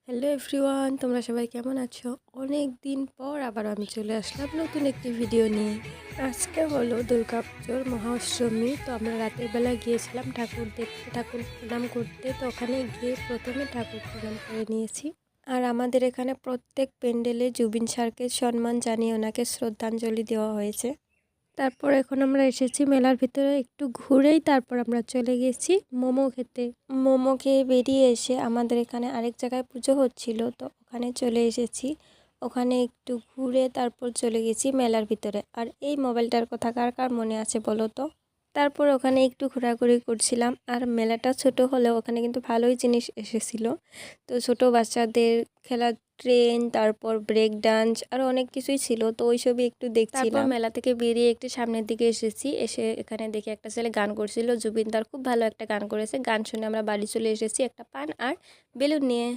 Hello everyone, তোমরা সবাই কেমন আছো? অনেক দিন পর আবার আমি চলে আসলাম নতুন একটি ভিডিও নিয়ে। আজকে হলো দুর্গাপুজোর মহাষ্টমী। তো আমরা রাতের বেলা গিয়েছিলাম ঠাকুর দেখতে, ঠাকুর প্রণাম করতে। তো ওখানে গিয়ে প্রথমে ঠাকুর প্রণাম করে নিয়েছি। আর আমাদের এখানে প্রত্যেক প্যান্ডেলে জুবিন স্যারকে সম্মান জানিয়ে ওনাকে শ্রদ্ধাঞ্জলি দেওয়া হয়েছে। তারপর এখন আমরা এসেছি মেলার ভিতরে, একটু ঘুরেই তারপর আমরা চলে গেছি মোমো খেতে। মোমো খেয়ে বেরিয়ে এসে আমাদের এখানে আরেক জায়গায় পুজো হচ্ছিল, তো ওখানে চলে এসেছি। ওখানে একটু ঘুরে তারপর চলে গেছি মেলার ভিতরে। আর এই মোবাইলটার কথা কার কার মনে আছে বলো তো? তারপর ওখানে একটু ঘোরাঘুরি করছিলাম। আর মেলাটা ছোট হলেও ওখানে কিন্তু ভালোই জিনিস এসেছিল। তো ছোট বাচ্চাদের খেলার ট্রেন, তারপর ব্রেক ডান্স, আরও অনেক কিছুই ছিল। তো ওইসবই একটু দেখছিলাম। তারপর মেলা থেকে বেরিয়ে একটু সামনের দিকে এসেছি। এসে এখানে দেখি একটা ছেলে গান করছিল। জুবিন তার খুব ভালো একটা গান করেছে। গান শুনে আমরা বাড়ি চলে এসেছি একটা পান আর বেলুন নিয়ে।